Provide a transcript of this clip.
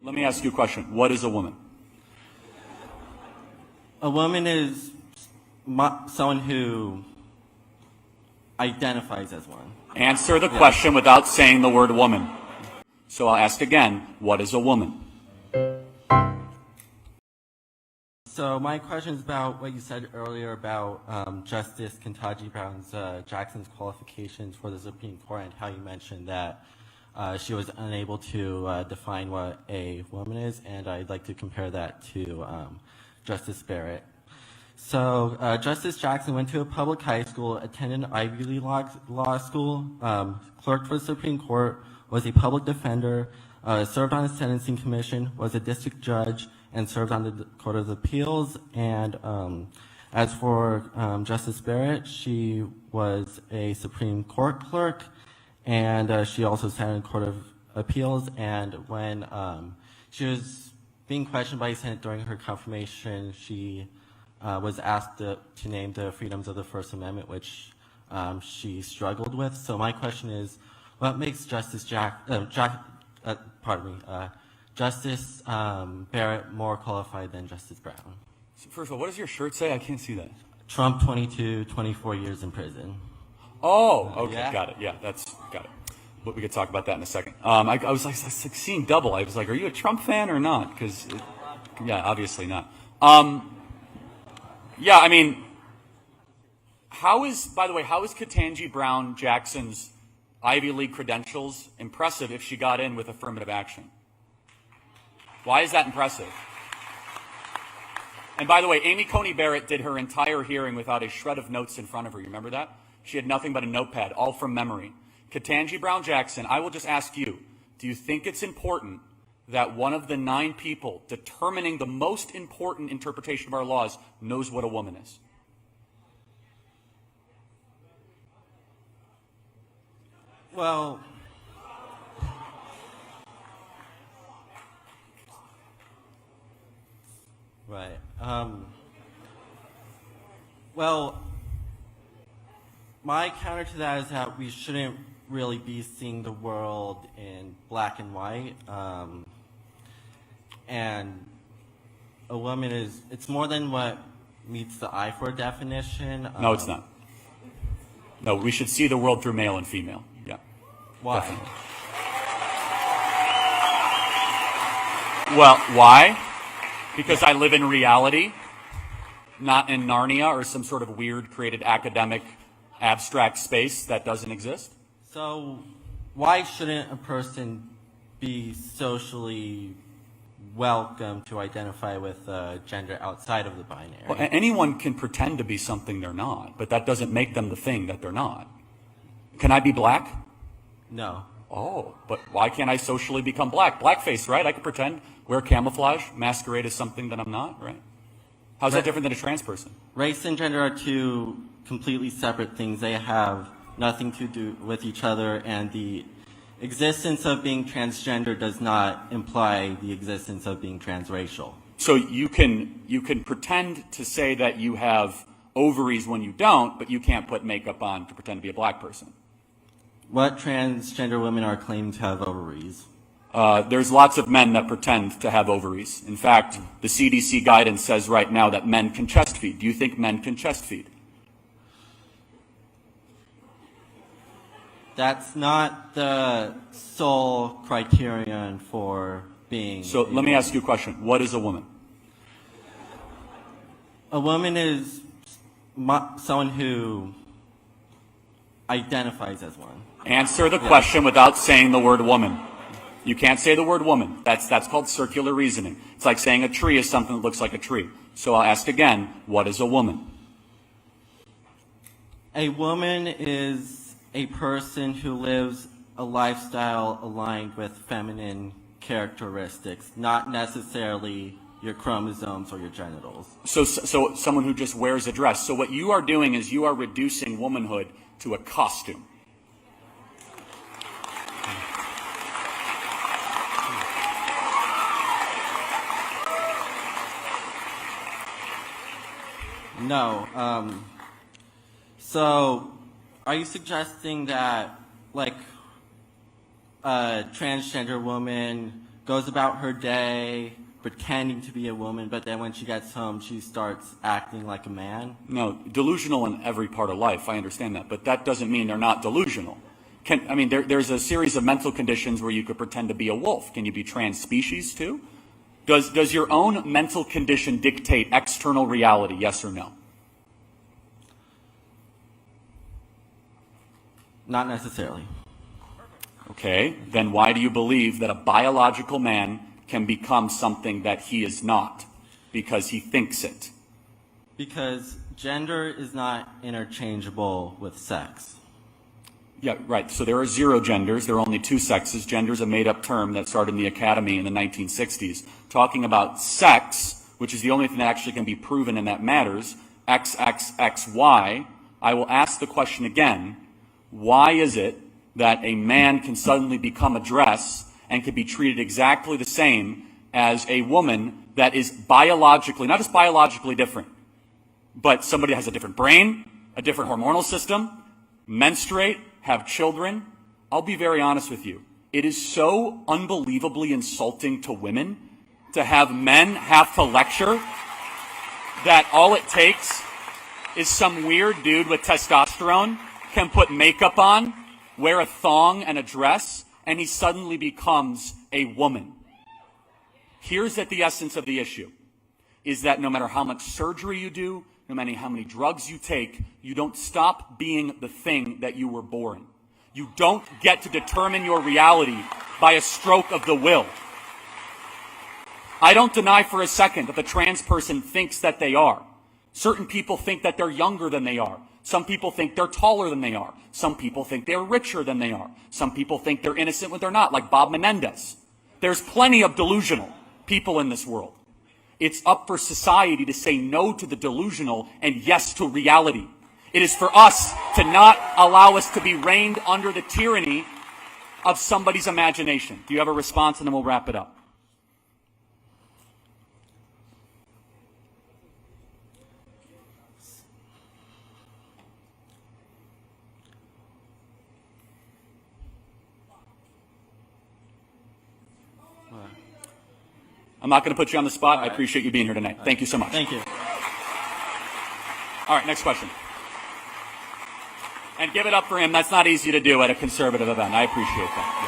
Let me ask you a question. What is a woman? A woman is someone who identifies as one. Answer the question without saying the word woman. So I'll ask again, what is a woman? So my question is about what you said earlier about Justice Ketanji Brown Jackson's qualifications for the Supreme Court, and how you mentioned that she was unable to define what a woman is, and I'd like to compare that to Justice Barrett. So Justice Jackson went to a public high school, attended an Ivy League law school, clerked for the Supreme Court, was a public defender, served on the Sentencing Commission, was a district judge, and served on the Court of Appeals. And as for Justice Barrett, she was a Supreme Court clerk, and she also sat in the Court of Appeals. And when she was being questioned by the Senate during her confirmation, she was asked to name the freedoms of the First Amendment, which she struggled with. So my question is, what makes Justice Justice Barrett more qualified than Justice Brown? First of all, what does your shirt say? I can't see that. Trump 22, 24 years in prison. Oh, okay, Yeah. Got it. Yeah, got it. But we could talk about that in a second. I was like seeing double. I was like, are you a Trump fan or not? Because, yeah, obviously not. Yeah, I mean, by the way, how is Ketanji Brown Jackson's Ivy League credentials impressive if she got in with affirmative action? Why is that impressive? And by the way, Amy Coney Barrett did her entire hearing without a shred of notes in front of her. You remember that? She had nothing but a notepad, all from memory. Ketanji Brown Jackson, I will just ask you, do you think it's important that one of the 9 people determining the most important interpretation of our laws knows what a woman is? Well, right. Well, my counter to that is that we shouldn't really be seeing the world in black and white. And a woman it's more than what meets the eye for a definition. No, it's not. No, we should see the world through male and female. Yeah. Why? Definitely. Well, why? Because I live in reality, not in Narnia or some sort of weird created academic abstract space that doesn't exist. So why shouldn't a person be socially welcome to identify with gender outside of the binary? Well, anyone can pretend to be something they're not, but that doesn't make them the thing that they're not. Can I be black? No. Oh, but why can't I socially become black? Blackface, right? I can pretend, wear camouflage, masquerade as something that I'm not, right? How's that different than a trans person? Race and gender are two completely separate things. They have nothing to do with each other, and the existence of being transgender does not imply the existence of being transracial. So you can pretend to say that you have ovaries when you don't, but you can't put makeup on to pretend to be a black person. What transgender women are claiming to have ovaries? There's lots of men that pretend to have ovaries. In fact, the CDC guidance says right now that men can chest feed. Do you think men can chest feed? That's not the sole criterion for being. So let me ask you a question. What is a woman? A woman is someone who identifies as one. Answer the question without saying the word woman. You can't say the word woman. That's called circular reasoning. It's like saying a tree is something that looks like a tree. So I'll ask again, what is a woman? A woman is a person who lives a lifestyle aligned with feminine characteristics, not necessarily your chromosomes or your genitals. So someone who just wears a dress. So what you are doing is you are reducing womanhood to a costume. No. So are you suggesting that, like, a transgender woman goes about her day pretending to be a woman, but then when she gets home, she starts acting like a man? No, delusional in every part of life, I understand that, but that doesn't mean they're not delusional. There's a series of mental conditions where you could pretend to be a wolf. Can you be trans-species too? Does your own mental condition dictate external reality, yes or no? Not necessarily. Okay, then why do you believe that a biological man can become something that he is not? Because he thinks it. Because gender is not interchangeable with sex. Yeah, right. So there are 0 genders. There are only 2 sexes. Gender is a made-up term that started in the academy in the 1960s. Talking about sex, which is the only thing that actually can be proven and that matters, X, X, X, Y, I will ask the question again, why is it that a man can suddenly become a dress and can be treated exactly the same as a woman that is biologically, not just biologically different, but somebody that has a different brain, a different hormonal system, menstruate, have children? I'll be very honest with you. It is so unbelievably insulting to women to have men have to lecture that all it takes is some weird dude with testosterone can put makeup on, wear a thong and a dress, and he suddenly becomes a woman. Here's at the essence of the issue, is that no matter how much surgery you do, no matter how many drugs you take, you don't stop being the thing that you were born. You don't get to determine your reality by a stroke of the will. I don't deny for a second that the trans person thinks that they are. Certain people think that they're younger than they are. Some people think they're taller than they are. Some people think they're richer than they are. Some people think they're innocent when they're not, like Bob Menendez. There's plenty of delusional people in this world. It's up for society to say no to the delusional and yes to reality. It is for us to not allow us to be reined under the tyranny of somebody's imagination. Do you have a response? And then we'll wrap it up. I'm not going to put you on the spot. I appreciate you being here tonight. Thank you so much. Thank you. All right, next question. And give it up for him. That's not easy to do at a conservative event. I appreciate that.